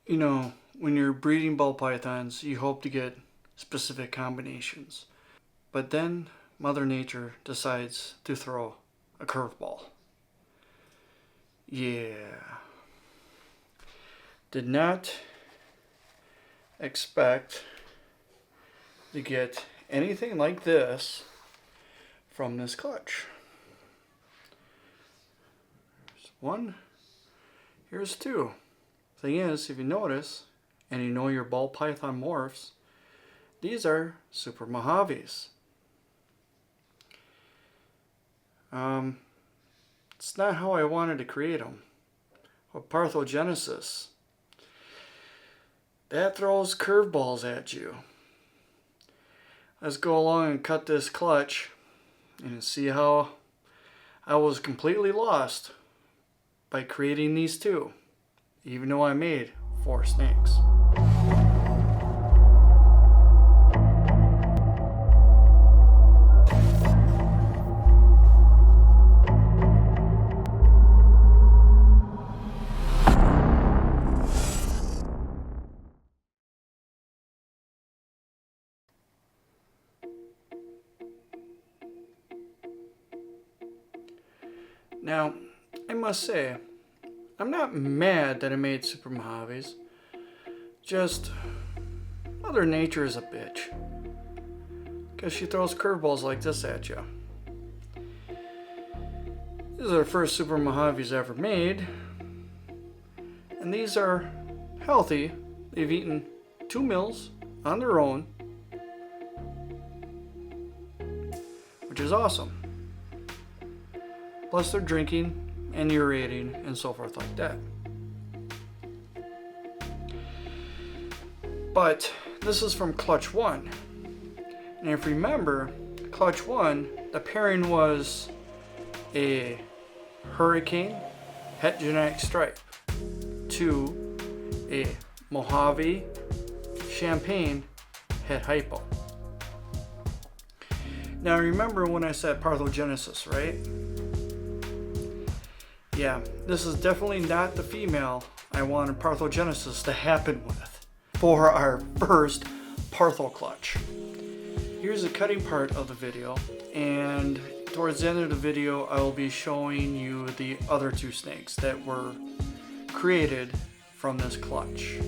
You know, when you're breeding ball pythons, you hope to get specific combinations. But then Mother Nature decides to throw a curveball. Yeah. Did not expect to get anything like this from this clutch. Here's one. Here's two. Thing is, if you notice, and you know your ball python morphs, these are Super Mojaves. It's not how I wanted to create them. With Parthogenesis, that throws curveballs at you. Let's go along and cut this clutch and see how I was completely lost by creating these two, even though I made 4 snakes. Now, I must say, I'm not mad that I made Super Mojaves. Just, Mother Nature is a bitch. Because she throws curveballs like this at you. These are the first Super Mojaves ever made. And these are healthy. They've eaten 2 meals on their own. Which is awesome. Plus they're drinking and urinating and so forth like that. But this is from Clutch 1. And if you remember, Clutch 1, the pairing was a Hurricane Het Genetic Stripe to a Mojave Champagne Het Hypo. Now remember when I said Parthogenesis, right? Yeah, this is definitely not the female I wanted Parthogenesis to happen with for our first Partho clutch. Here's the cutting part of the video, and towards the end of the video I will be showing you the other 2 snakes that were created from this clutch.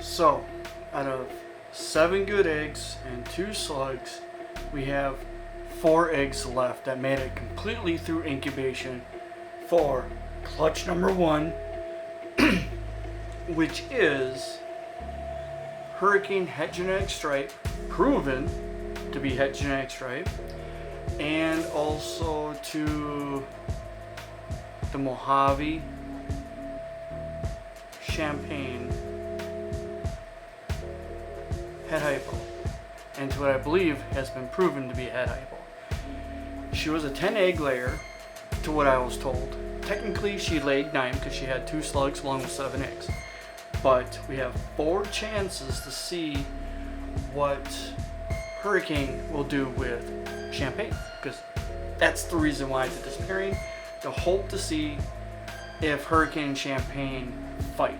So, out of 7 good eggs and 2 slugs, we have 4 eggs left that made it completely through incubation for clutch number 1, which is Hurricane Het Genetic Stripe, proven to be Het Genetic Stripe, and also to the Mojave Champagne Het Hypo, and to what I believe has been proven to be a Het Hypo. She was a 10 egg layer, to what I was told. Technically she laid 9 because she had 2 slugs along with 7 eggs. But we have 4 chances to see what Hurricane will do with Champagne, because that's the reason why I did this pairing, to hope to see if Hurricane and Champagne fight.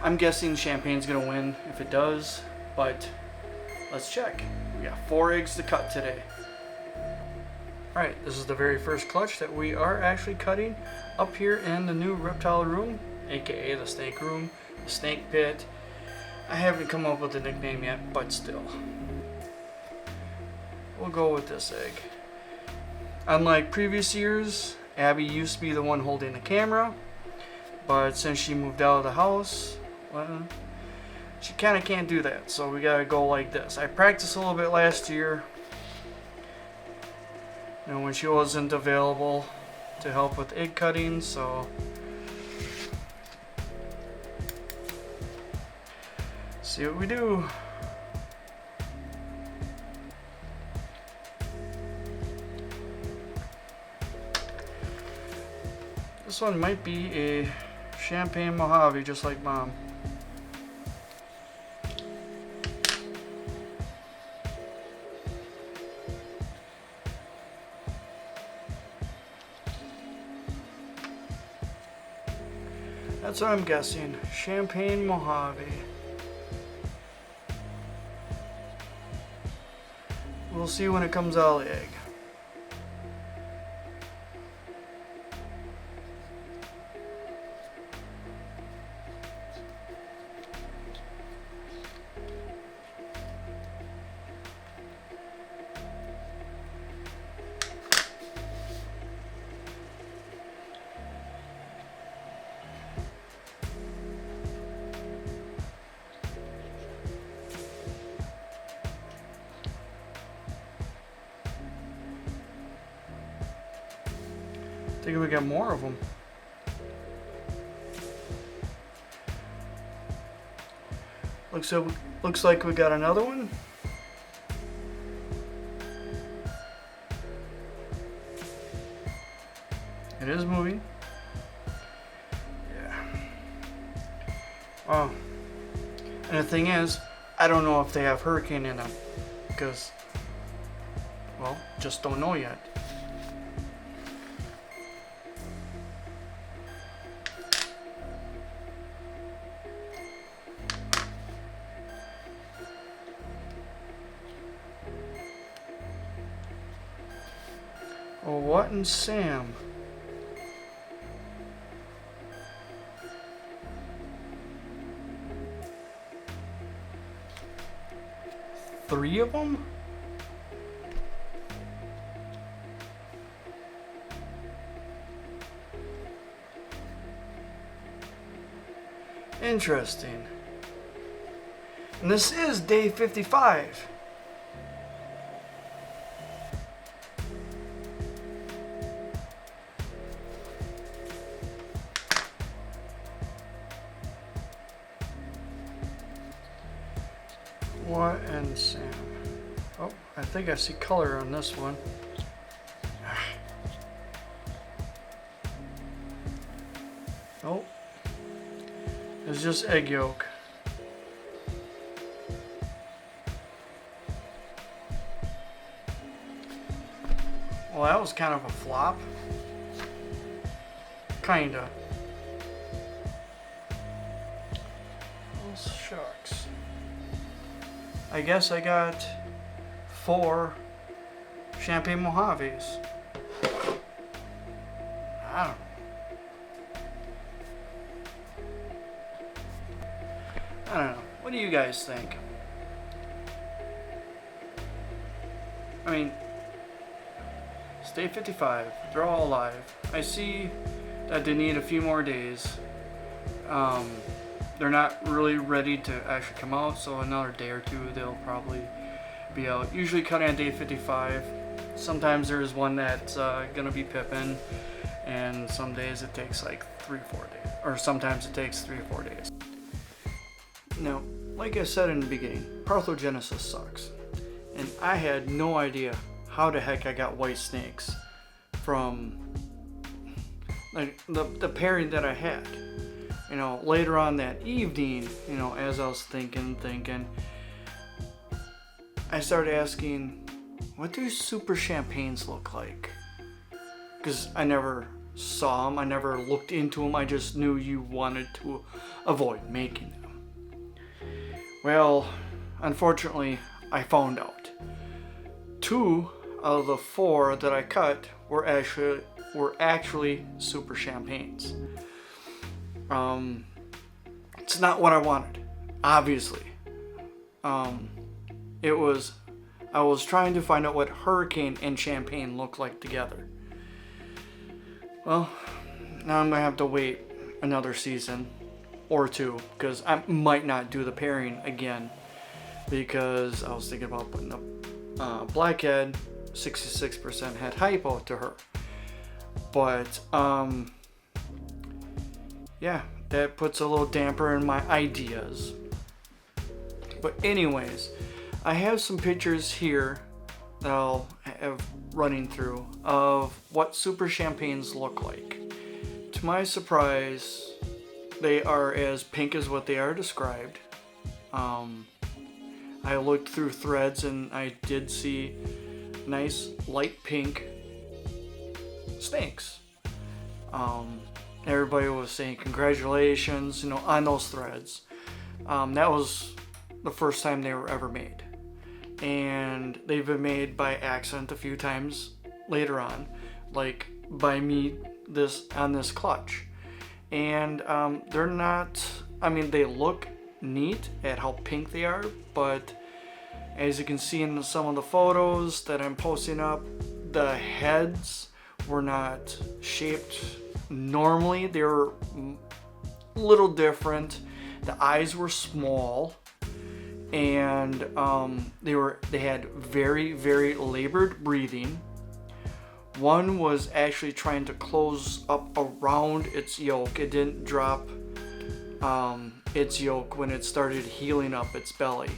I'm guessing Champagne's gonna win if it does, but let's check. We got 4 eggs to cut today. Alright, this is the very first clutch that we are actually cutting up here in the new reptile room, aka the snake room, the snake pit. I haven't come up with a nickname yet, but still. We'll go with this egg. Unlike previous years, Abby used to be the one holding the camera, but since she moved out of the house, well, she kind of can't do that, so we gotta go like this. I practiced a little bit last year, you know, when she wasn't available to help with egg cutting, so see what we do. This one might be a Champagne Mojave, just like Mom. That's what I'm guessing. Champagne Mojave. We'll see when it comes out of the egg. I think we got more of them. Looks like we got another one. It is moving. Yeah. Oh. And the thing is, I don't know if they have hurricane in them. Because, well, just don't know yet. Oh, what in Sam? Three of them? Interesting. And this is day 55. What and Sam? Oh, I think I see color on this one. Oh, it's just egg yolk. Well, that was kind of a flop. Kinda. Oh, shucks. I guess I got 4 Champagne Mojaves. I don't know. I don't know. What do you guys think? I mean, it's day 55. They're all alive. I see that they need a few more days. They're not really ready to actually come out, so another day or two they'll probably be out. Usually cutting on day 55. Sometimes there's one that's gonna be pippin', and some days it takes like 3-4 days, or sometimes it takes 3 or 4 days. Now, like I said in the beginning, parthogenesis sucks, and I had no idea how the heck I got white snakes from like the pairing that I had. You know, later on that evening, you know, as I was thinking, I started asking, what do super champagnes look like? Because I never saw them, I never looked into them, I just knew you wanted to avoid making them. Well, unfortunately, I found out. 2 out of the 4 that I cut were actually super champagnes. It's not what I wanted, obviously. I was trying to find out what hurricane and champagne look like together. Well, now I'm gonna have to wait another season or 2, because I might not do the pairing again, because I was thinking about putting the blackhead 66% head hypo to her. But yeah, that puts a little damper in my ideas. But anyways, I have some pictures here that I'll have running through of what super champagnes look like. To my surprise, they are as pink as what they are described. I looked through threads and I did see nice light pink snakes. Everybody was saying congratulations, on those threads. That was the first time they were ever made. And they've been made by accident a few times later on, like by me on this clutch. And they're not, they look neat at how pink they are, but as you can see in some of the photos that I'm posting up, the heads were not shaped normally. They were a little different. The eyes were small, and they had very, very labored breathing. One was actually trying to close up around its yolk. It didn't drop its yolk when it started healing up its belly.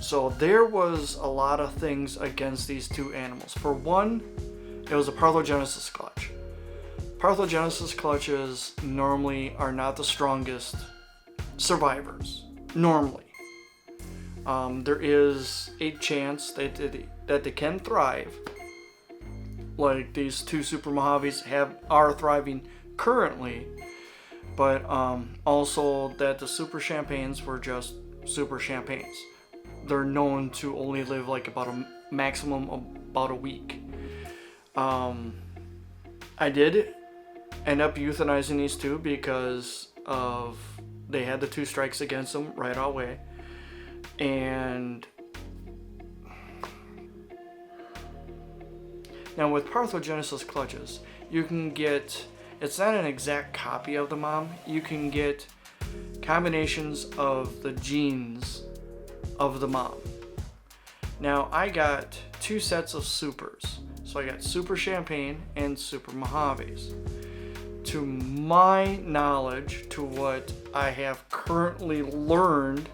So there was a lot of things against these two animals. For one, it was a parthenogenesis clutch. Parthenogenesis clutches normally are not the strongest survivors. Normally. There is a chance that they can thrive. Like these two Super Mojaves are thriving currently, but also that the Super Champagnes were just Super Champagnes. They're known to only live like about a maximum of about a week. I did end up euthanizing these two because they had the 2 strikes against them right away. And now with parthenogenesis clutches, you can get, it's not an exact copy of the mom, you can get combinations of the genes of the mom. Now I got 2 sets of supers. So I got Super Champagne and Super Mojaves. To my knowledge, to what I have currently learned,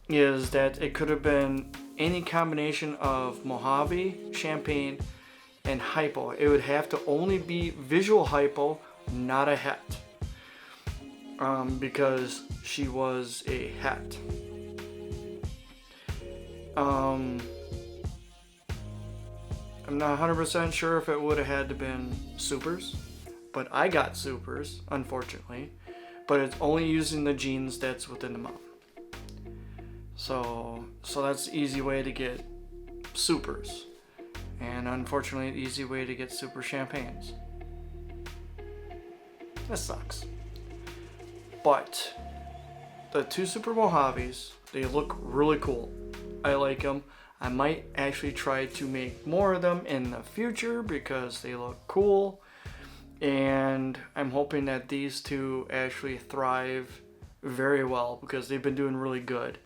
is that it could have been any combination of Mojave, Champagne, and hypo. It would have to only be visual hypo, not a het. Because she was a het. I'm not 100% sure if it would have had to been supers, but I got supers, unfortunately. But it's only using the genes that's within the mom. So that's the easy way to get supers. And unfortunately, the easy way to get Super Champagnes. That sucks. But the 2 Super Mojaves, they look really cool. I like them. I might actually try to make more of them in the future because they look cool. And I'm hoping that these 2 actually thrive very well because they've been doing really good.